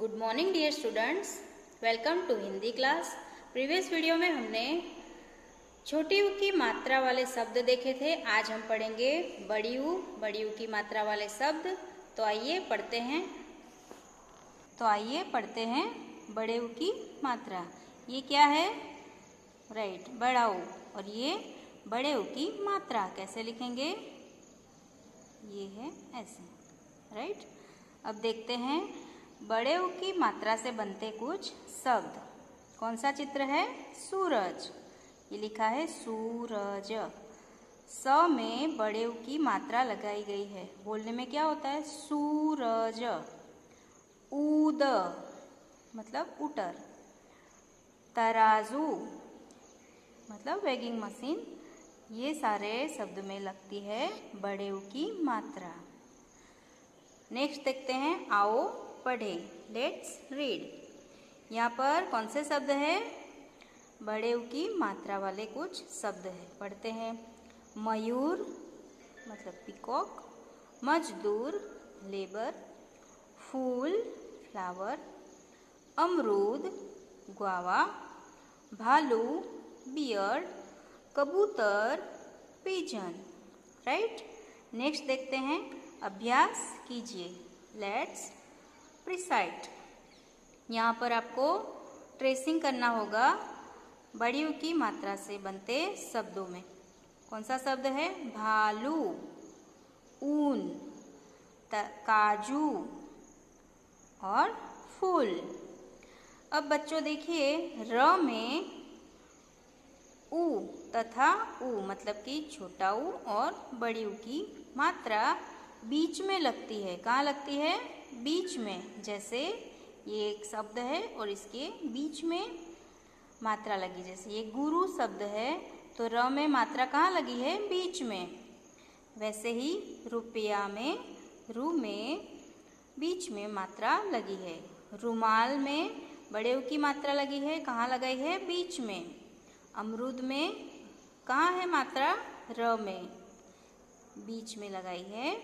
Good morning dear students, welcome to Hindi class. Previous video में हमने छोटी ऊ की मात्रा वाले शब्द देखे थे। आज हम पढ़ेंगे बड़ी ऊ की मात्रा वाले शब्द। तो आइए पढ़ते हैं बड़े ऊ की मात्रा। ये क्या है? राइट, बड़ा ऊ। और ये बड़े ऊ की मात्रा कैसे लिखेंगे? ये है ऐसे, राइट। अब देखते हैं बड़े ऊ की मात्रा से बनते कुछ शब्द। कौन सा चित्र है? सूरज। ये लिखा है सूरज। स में बड़े ऊ की मात्रा लगाई गई है। बोलने में क्या होता है? सूरज। ऊद मतलब ऊटर। तराजू मतलब वेगिंग मशीन। ये सारे शब्द में लगती है बड़े ऊ की मात्रा। नेक्स्ट देखते हैं, आओ पढ़े। Let's read. यहाँ पर कौन से शब्द है? बड़े ऊ की मात्रा वाले कुछ शब्द है। पढ़ते हैं। मयूर मतलब पीकॉक, मजदूर लेबर, फूल फ्लावर, अमरूद गुआवा, भालू बियर्ड, कबूतर पिजन। राइट। नेक्स्ट देखते हैं, अभ्यास कीजिए। Let's recite. यहाँ पर आपको ट्रेसिंग करना होगा बड़ी ऊ की मात्रा से बनते शब्दों में। कौन सा शब्द है? भालू, ऊन, काजू और फूल। अब बच्चों देखिए, र में ऊ तथा ऊ मतलब कि छोटा ऊ और बड़ी ऊ की मात्रा बीच में लगती है। कहाँ लगती है? बीच में। जैसे ये एक शब्द है और इसके बीच में मात्रा लगी। जैसे ये गुरु शब्द है तो र में मात्रा कहाँ लगी है? बीच में। वैसे ही रुपया में रू में बीच में मात्रा लगी है। रुमाल में बड़े ऊ की मात्रा लगी है। कहाँ लगाई है? बीच में। अमरूद में कहाँ है मात्रा? र में, बीच में लगाई है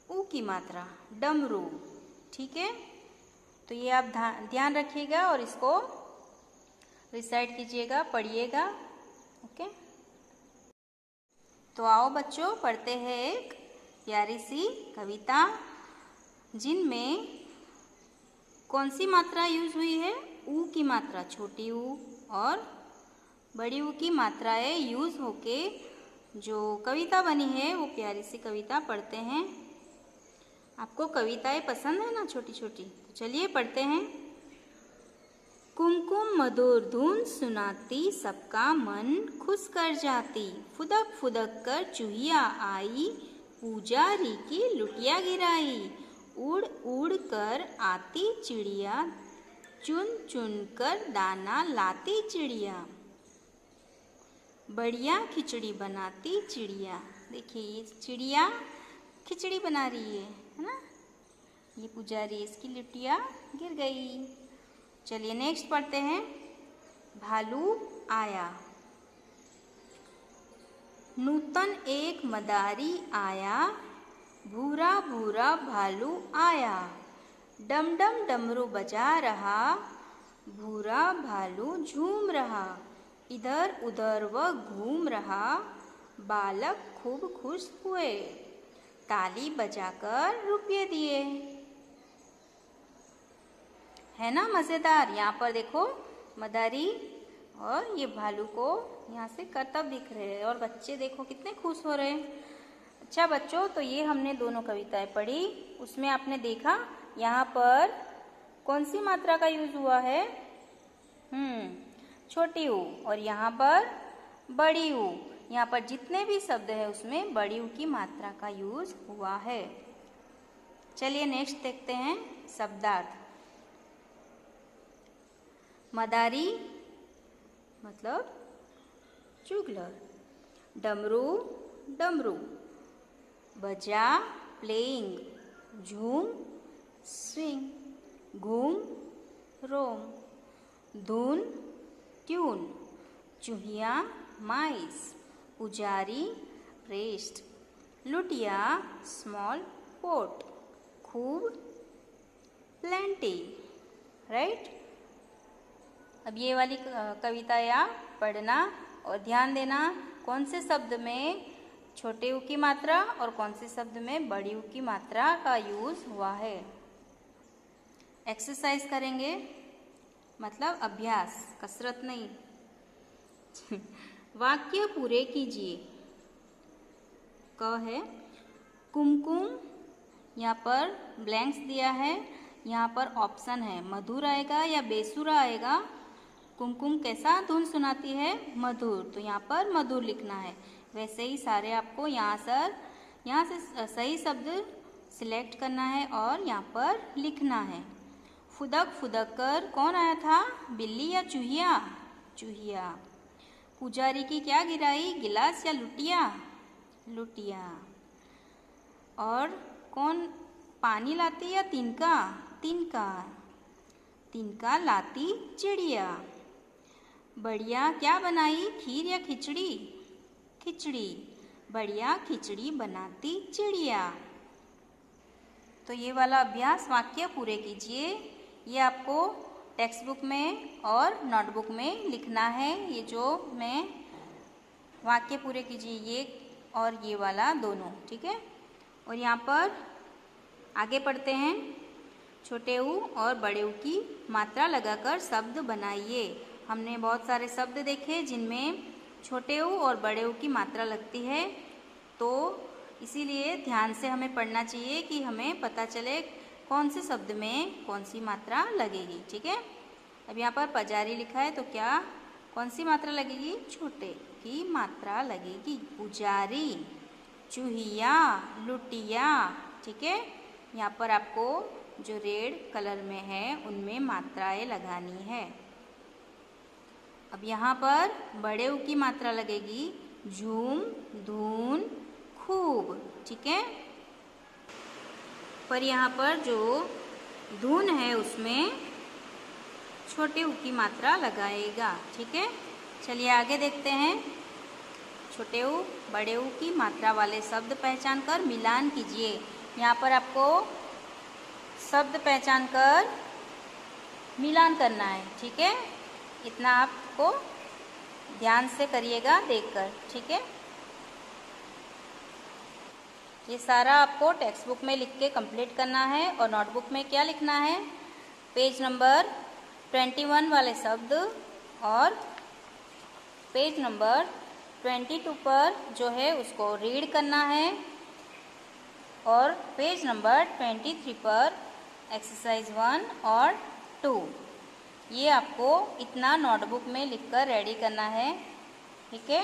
ऊ की मात्रा। डमरू। ठीक है, तो ये आप ध्यान रखिएगा और इसको रिसाइट कीजिएगा, पढ़िएगा। ओके, तो आओ बच्चों पढ़ते हैं एक प्यारी सी कविता जिनमें कौन सी मात्रा यूज हुई है? ऊ की मात्रा, छोटी ऊ और बड़ी ऊ की मात्राएं यूज होके जो कविता बनी है वो प्यारी सी कविता पढ़ते हैं। आपको कविताएं पसंद है ना, छोटी छोटी? तो चलिए पढ़ते हैं। कुमकुम मधुर धुन सुनाती, सबका मन खुश कर जाती। फुदक फुदक कर चूहिया आई, पुजारी की लुटिया गिराई। उड़ उड़ कर आती चिड़िया, चुन चुन कर दाना लाती चिड़िया। बढ़िया खिचड़ी बनाती चिड़िया। देखिए ये चिड़िया खिचड़ी बना रही है ना। ये पुजारी, इसकी लिटिया गिर गई। चलिए नेक्स्ट पढ़ते हैं। भालू आया। नूतन एक मदारी आया, भूरा भूरा भालू आया। डम डम डमरू बजा रहा, भूरा भालू झूम रहा। इधर उधर वह घूम रहा, बालक खूब खुश हुए। ताली बजाकर रुपये दिए। है ना मजेदार? यहाँ पर देखो मदारी और ये भालू को यहाँ से करतब दिख रहे हैं और बच्चे देखो कितने खुश हो रहे हैं। अच्छा बच्चों, तो ये हमने दोनों कविताएं पढ़ी। उसमें आपने देखा यहाँ पर कौन सी मात्रा का यूज हुआ है? छोटी ऊ। और यहाँ पर बड़ी ऊ। यहाँ पर जितने भी शब्द है उसमें बड़ी ऊ की मात्रा का यूज हुआ है। चलिए नेक्स्ट देखते हैं शब्दार्थ। मदारी मतलब चुगलर। डमरू डमरू। बजा प्लेइंग। झूम स्विंग। घूम रोम। धुन ट्यून। चूहिया माइस। पुजारी रेस्ट। लुटिया स्मॉल पोट। खूब plenty, राइट। अब ये वाली कविता या पढ़ना और ध्यान देना कौन से शब्द में छोटे ऊ की मात्रा और कौन से शब्द में बड़ी ऊ की मात्रा का यूज हुआ है। एक्सरसाइज करेंगे, मतलब अभ्यास, कसरत नहीं। वाक्य पूरे कीजिए। क है कुमकुम, यहाँ पर ब्लैंक्स दिया है, यहाँ पर ऑप्शन है मधुर आएगा या बेसुरा आएगा। कुमकुम कैसा धुन सुनाती है? मधुर, तो यहाँ पर मधुर लिखना है। वैसे ही सारे आपको यहाँ से सही शब्द सिलेक्ट करना है और यहाँ पर लिखना है। फुदक फुदक कर कौन आया था? बिल्ली या चूहिया? चूहिया। पुजारी की क्या गिराई? गिलास या लुटिया? लुटिया। और कौन पानी लाती या तिनका? तिनका। तिनका लाती चिड़िया। बढ़िया क्या बनाई? खीर या खिचड़ी? खिचड़ी। बढ़िया खिचड़ी बनाती चिड़िया। तो ये वाला अभ्यास वाक्य पूरे कीजिए। ये आपको टेक्स्ट बुक में और नोटबुक में लिखना है। ये जो मैं वाक्य पूरे कीजिए, ये और ये वाला दोनों, ठीक है। और यहाँ पर आगे पढ़ते हैं। छोटे ऊ और बड़े ऊ की मात्रा लगाकर शब्द बनाइए। हमने बहुत सारे शब्द देखे जिनमें छोटे ऊ और बड़े ऊ की मात्रा लगती है, तो इसीलिए ध्यान से हमें पढ़ना चाहिए कि हमें पता चले कौन से शब्द में कौन सी मात्रा लगेगी, ठीक है। अब यहाँ पर पुजारी लिखा है, तो क्या कौन सी मात्रा लगेगी? छोटे की मात्रा लगेगी। पुजारी, चूहिया, लुटिया, ठीक है। यहाँ पर आपको जो रेड कलर में है उनमें मात्राएं लगानी है। अब यहाँ पर बड़े ऊ की मात्रा लगेगी झूम, धून, खूब, ठीक है। पर यहाँ पर जो धून है उसमें छोटे ऊ की मात्रा लगाएगा, ठीक है। चलिए आगे देखते हैं। छोटे ऊ बड़े ऊ की मात्रा वाले शब्द पहचान कर मिलान कीजिए। यहाँ पर आपको शब्द पहचान कर मिलान करना है, ठीक है। इतना आपको ध्यान से करिएगा देखकर, ठीक है। ये सारा आपको टेक्स्ट बुक में लिख के कंप्लीट करना है और नोटबुक में क्या लिखना है? पेज नंबर 21 वाले शब्द और पेज नंबर 22 पर जो है उसको रीड करना है और पेज नंबर 23 पर एक्सरसाइज 1 और 2 ये आपको इतना नोटबुक में लिखकर रेडी करना है, ठीक है।